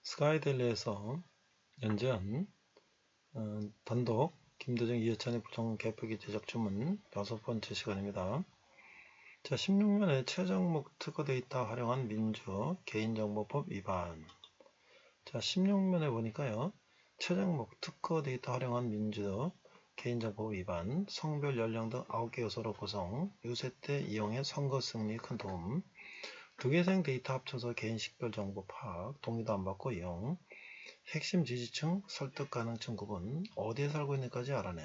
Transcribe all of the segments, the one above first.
스카이데일리에서 연재한 단독 김대중 이해찬의 부정개표기 제작 주문 6번째 시간입니다. 자, 16면에 최정목 특허 데이터 활용한 민주 개인정보법 위반. 자, 16면에 보니까요. 최정목 특허 데이터 활용한 민주 개인정보법 위반, 성별 연령 등 9개 요소로 구성, 유세 때 이용해 선거 승리에 큰 도움, 두개생 데이터 합쳐서 개인 식별 정보 파악, 동의도 안 받고 이용, 핵심 지지층, 설득 가능층 구분, 어디에 살고 있는지까지 알아내.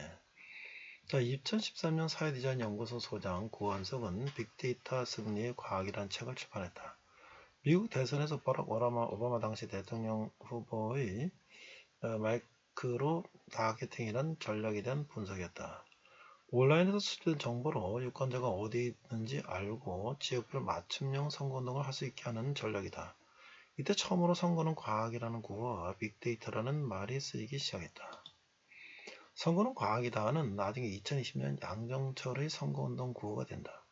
자, 2013년 사회디자인 연구소 소장 구한석은 빅데이터 승리의 과학이라는 책을 출판했다. 미국 대선에서 버락 오바마 당시 대통령 후보의 마이크로 타겟팅이란 전략에 대한 분석이었다. 온라인에서 수집된 정보로 유권자가 어디 있는지 알고 지역별 맞춤형 선거운동을 할 수 있게 하는 전략이다. 이때 처음으로 선거는 과학이라는 구호와 빅데이터라는 말이 쓰이기 시작했다. 선거는 과학이다는 나중에 2020년 양정철의 선거운동 구호가 된다.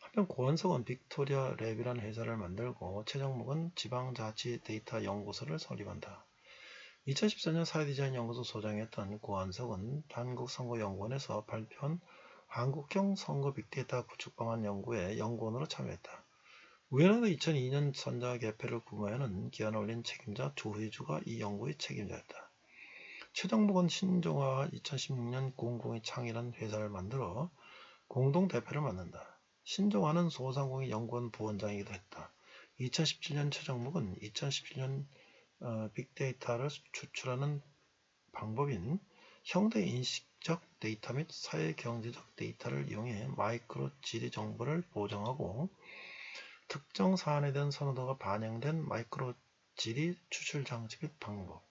한편 고원석은 빅토리아 랩이라는 회사를 만들고 최정목은 지방자치 데이터 연구소를 설립한다. 2014년 사회디자인 연구소 소장이었던 고원석은 한국선거연구원에서 발표한 한국형 선거 빅데이터 구축 방안 연구에 연구원으로 참여했다. 우연하게 2002년 전자개표를 구매하는 기한을 올린 책임자 조혜주가 이 연구의 책임자였다. 최정목은 신종화와 2016년 공공의 창이라는 회사를 만들어 공동대표를 맡는다. 신종화는 소상공인 연구원 부원장이기도 했다. 2017년 최정목은 2017년 빅데이터를 추출하는 방법인 형태인식적 데이터 및 사회경제적 데이터를 이용해 마이크로 지리 정보를 보정하고 특정 사안에 대한 선호도가 반영된 마이크로 지리 추출 장치 및 방법.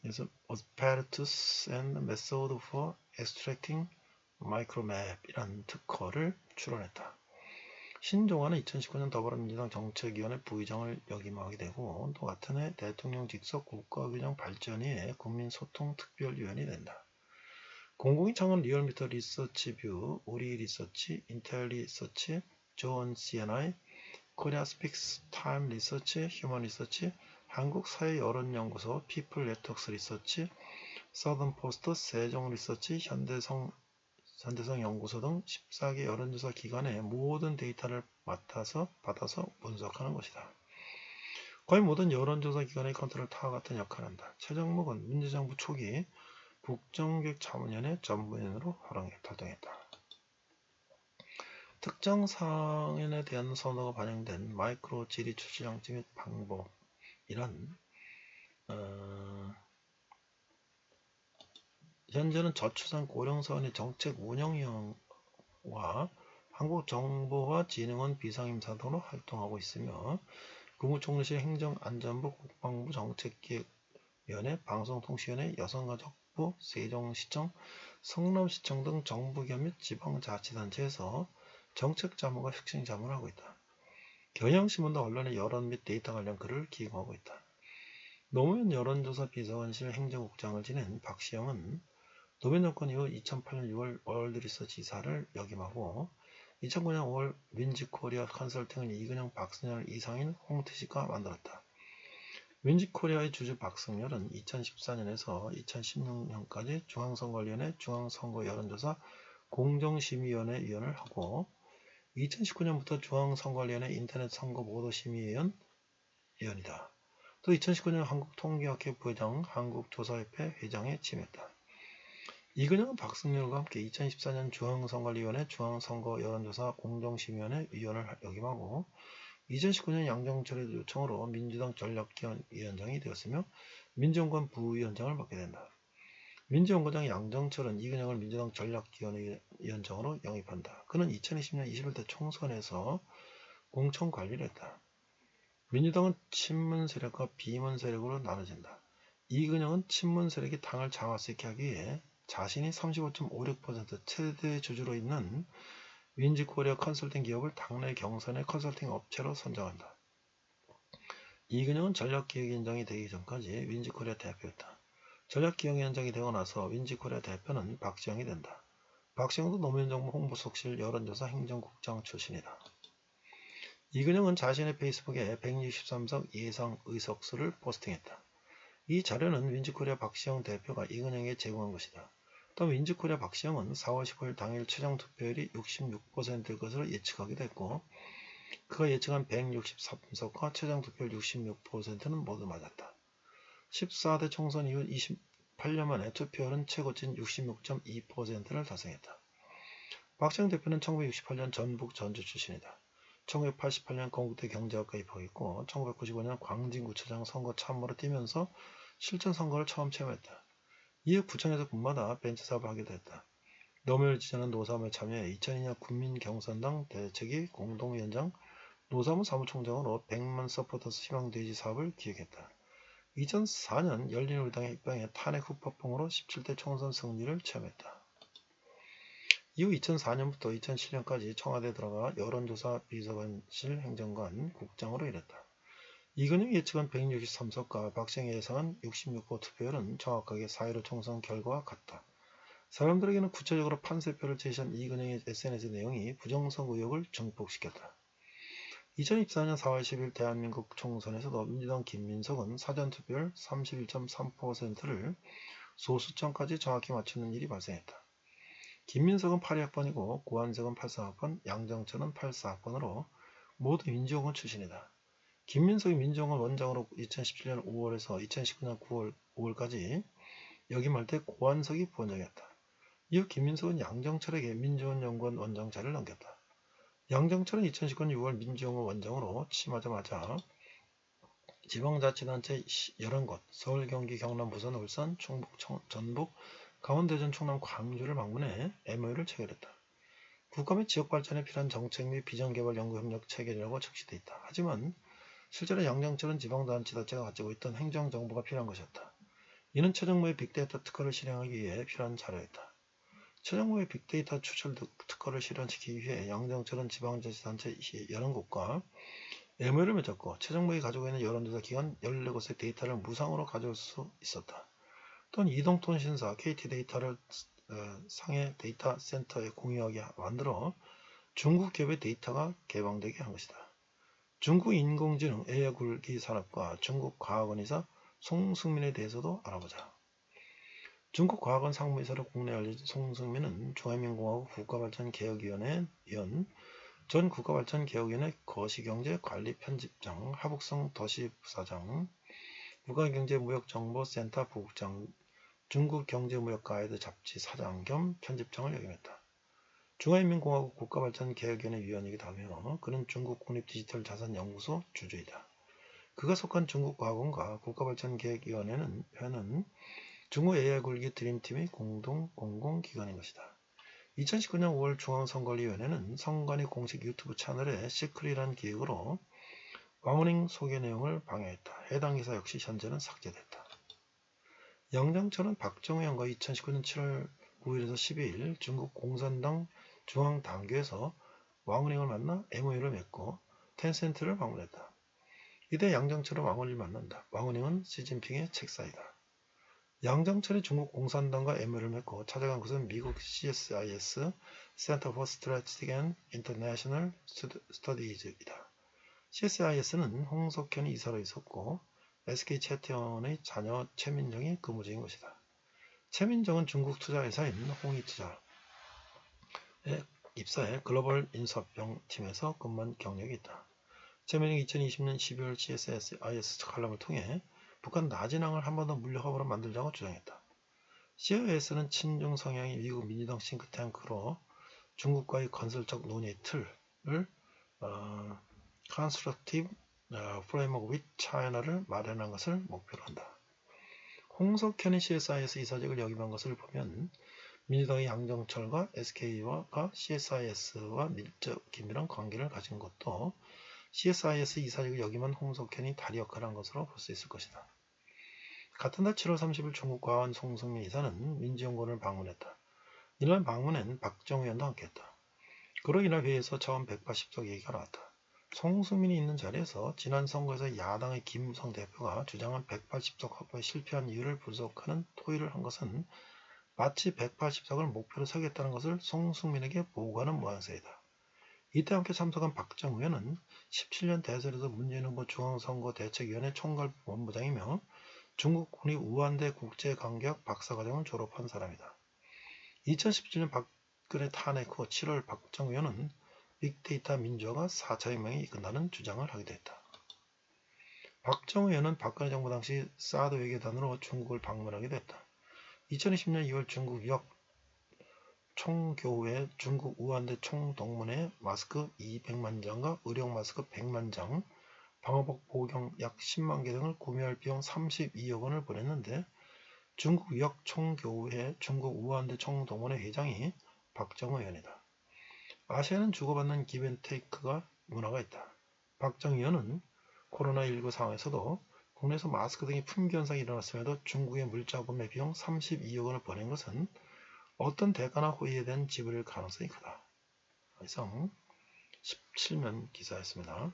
그래서 apparatus and method for extracting micromap 이란 특허를 출원했다. 신종화는 2019년 더불어민주당 정책위원회 부의장을 역임하게 되고 또 같은 해 대통령 직속 국가균형 발전위의 국민소통특별위원이 된다. 공공의 창은 리얼미터 리서치뷰, 우리 리서치, 인텔 리서치, 존 C&I, 코리아 스픽스 타임 리서치, 휴먼 리서치, 한국사회여론연구소, 피플 네트워크스 리서치, 서든포스트, 세종 리서치, 현대성 연구소 등 14개 여론조사 기관의 모든 데이터를 받아서 분석하는 것이다. 거의 모든 여론조사 기관의 컨트롤 타워 같은 역할을 한다. 최정목은 민주정부 초기 국정기획자문위원회 전문위원으로 활동했다. 특정 사안에 대한 선호가 반영된 마이크로 지리 추출 장치 및 방법이란 현재는 저출산 고령사원의 정책 운영위원과 한국정보화진흥원 비상임사단으로 활동하고 있으며 국무총리실 행정안전부 국방부 정책기획위원회 방송통신위원회 여성가족부 세종시청 성남시청 등 정부기업 및 지방자치단체에서 정책자문과 혁신자문을 하고 있다. 경향신문도 언론의 여론 및 데이터 관련 글을 기고하고 있다. 노무현 여론조사 비서관실 행정국장을 지낸 박시영은 노무현 정권 이후 2008년 6월 월드리서치 이사를 역임하고 2009년 5월 윈지코리아 컨설팅을 이근영, 박승열, 이상인, 홍태식과 만들었다. 윈지코리아의 주주 박승열은 2014년에서 2016년까지 중앙선거위원회 중앙선거여론조사 공정심의위원회 위원을 하고 2019년부터 중앙선거위원회 인터넷선거보도심의위원이다. 또 2019년 한국통계학회 부회장, 한국조사협회 회장에 지냈다. 이근영은 박승렬과 함께 2014년 중앙선거위원회 중앙선거여론조사 공정심의위원회 위원을 역임하고 2019년 양정철의 요청으로 민주당 전략기획위원장이 되었으며 민주연구원 부위원장을 맡게 된다. 민주연구원장 양정철은 이근영을 민주당 전략기획위원장으로 영입한다. 그는 2020년 21대 총선에서 공천관리를 했다. 민주당은 친문 세력과 비문 세력으로 나눠진다. 이근영은 친문 세력이 당을 장악할 수 있게 하기 위해 자신이 35.56% 최대 주주로 있는 윈지코리아 컨설팅 기업을 당내 경선의 컨설팅 업체로 선정한다. 이근영은 전략기획위원장이 되기 전까지 윈지코리아 대표였다. 전략기획위원장이 되고 나서 윈지코리아 대표는 박지영이 된다. 박지영도 노무현 정부 홍보수석실 여론조사 행정국장 출신이다. 이근영은 자신의 페이스북에 163석 예상 의석수를 포스팅했다. 이 자료는 윈즈코리아 박시영 대표가 이근영에게 제공한 것이다. 또 윈즈코리아 박시영은 4월 15일 당일 최종 투표율이 66%일 것으로 예측하기도 했고 그가 예측한 163석과 최종 투표율 66%는 모두 맞았다. 14대 총선 이후 28년 만에 투표율은 최고치인 66.2%를 달성했다. 박시영 대표는 1968년 전북 전주 출신이다. 1988년 건국대 경제학과 입학했고 1995년 광진구청장 선거 참모로 뛰면서 실전 선거를 처음 체험했다. 이후 구청에서 군마다 벤치 사업을 하기도 했다. 노무현을 지지하는 노사모에 참여해 2002년 국민경선당 대책위 공동위원장, 노사모 사무총장으로 100만 서포터스 희망돼지 사업을 기획했다. 2004년 열린우리당에 입당해 탄핵 후 폭풍으로 17대 총선 승리를 체험했다. 이후 2004년부터 2007년까지 청와대에 들어가 여론조사 비서관실 행정관 국장으로 일했다. 이근영이 예측한 163석과 박시영이 예상한 66% 투표율은 정확하게 4.15 총선 결과와 같다. 사람들에게는 구체적으로 판세표를 제시한 이근영의 SNS 내용이 부정성 의혹을 증폭시켰다. 2024년 4월 10일 대한민국 총선에서도 민주당 김민석은 사전투표율 31.3%를 소수점까지 정확히 맞추는 일이 발생했다. 김민석은 82학번이고 고한석은 83학번, 양정철은 84학번으로 모두 민주공원 출신이다. 김민석이 민주공원 원장으로 2017년 5월에서 2019년 9월 5월까지 역임할 때 고한석이 부원장이었다. 이후 김민석은 양정철에게 민주원연구원 원장자를 넘겼다. 양정철은 2019년 6월 민주공원 원장으로 취임하자마자 지방자치단체 11곳, 서울, 경기, 경남, 부산, 울산, 충북, 전북, 강원, 대전, 충남, 광주를 방문해 MOU를 체결했다. 국가 및 지역 발전에 필요한 정책 및 비전개발 연구협력 체결이라고 적시되어 있다. 하지만 실제로 양정철은 지방자치단체가 가지고 있던 행정정보가 필요한 것이었다. 이는 최정무의 빅데이터 특허를 실행하기 위해 필요한 자료였다. 최정무의 빅데이터 추출 특허를 실현시키기 위해 양정철은 지방자치단체 11곳과 MOU를 맺었고 최정무가 가지고 있는 여론조사 기관 14곳의 데이터를 무상으로 가져올 수 있었다. 또는 이동통신사 KT데이터를 상해 데이터 센터에 공유하게 만들어 중국 기업의 데이터가 개방되게 한 것이다. 중국 인공지능 AI 굴기 산업과 중국 과학원이사 송승민에 대해서도 알아보자. 중국 과학원 상무이사로 국내에 알려진 송승민은 중화민공화국 국가발전개혁위원회 위원, 전 국가발전개혁위원회 거시경제관리편집장, 하북성 도시부사장, 국가경제무역정보센터 부국장, 중국경제무역가이드 잡지 사장 겸 편집장을 역임했다. 중화인민공화국 국가발전개혁위원회 위원이기도 하며 그는 중국 국립디지털자산연구소 주주이다. 그가 속한 중국과학원과 국가발전개혁위원회는 중국 AI 굴기 드림팀의 공공기관인 것이다. 2019년 5월 중앙선관위원회는 선관위 공식 유튜브 채널에 시크릿이라는 기획으로 왕은행 소개 내용을 방해했다. 해당 기사 역시 현재는 삭제됐다. 양정철은 박정우 의원과 2019년 7월 9일에서 12일 중국 공산당 중앙당교에서 왕은행을 만나 MOU를 맺고 텐센트를 방문했다. 이때 양정철은 왕은을 만난다. 왕은행은 시진핑의 책사이다. 양정철이 중국 공산당과 MOU를 맺고 찾아간 곳은 미국 CSIS Center for Strategic and International Studies이다. CSIS는 홍석현이 이사로 있었고 SK 채태원의 자녀 최민정이 근무 중인 것이다. 최민정은 중국 투자회사인 홍익투자에 입사해 글로벌 인수합병팀에서 근무한 경력이 있다. 최민정이 2020년 12월 CSIS 칼럼을 통해 북한 나진항을 한 번 더 물리화으로 만들자고 주장했다. CIS는 친중 성향의 미국 민주당 싱크탱크로 중국과의 건설적 논의의 틀을 Constructive Framework with China를 마련한 것을 목표로 한다. 홍석현이 CSIS 이사직을 역임한 것을 보면 민주당의 양정철과 SK가 CSIS와 긴밀한 관계를 가진 것도 CSIS 이사직을 역임한 홍석현이 다리 역할을 한 것으로 볼 수 있을 것이다. 같은 달 7월 30일 중국 과원 송승민 이사는 민주연구원을 방문했다. 이날 방문엔 박정우 의원도 함께했다. 그로 인한 회의에서 처음 180석 얘기가 나왔다. 송승민이 있는 자리에서 지난 선거에서 야당의 김무성 대표가 주장한 180석 확보에 실패한 이유를 분석하는 토의를 한 것은 마치 180석을 목표로 세우겠다는 것을 송승민에게 보고하는 모양새이다. 이때 함께 참석한 박정우 의원은 17년 대선에서 문재인 후보 중앙선거대책위원회 총괄본부장이며 중국 국립 우한대 국제관계학 박사과정을 졸업한 사람이다. 2017년 박근혜 탄핵 후 7월 박정우 의원은 빅데이터 민주화가 4차 혁명이 이끈다는 주장을 하기도 했다. 박정우 의원은 박근혜 정부 당시 사드 외교단으로 중국을 방문하기도 했다. 2020년 2월 중국 유학 총교후에 중국 우한대 총동문회 마스크 200만 장과 의료 마스크 100만 장, 방호복 보호경 약 10만 개 등을 구매할 비용 32억 원을 보냈는데 중국 유학 총교후회 중국 우한대 총동문회 회장이 박정우 의원이다. 아시아는 주고받는 기브앤테이크가 문화가 있다. 박정우 의원은 코로나19 상황에서도 국내에서 마스크 등의 품귀 현상이 일어났음에도 중국의 물자 구매 비용 32억 원을 보낸 것은 어떤 대가나 호의에 대한 지불일 가능성이 크다. 이상 17면 기사였습니다.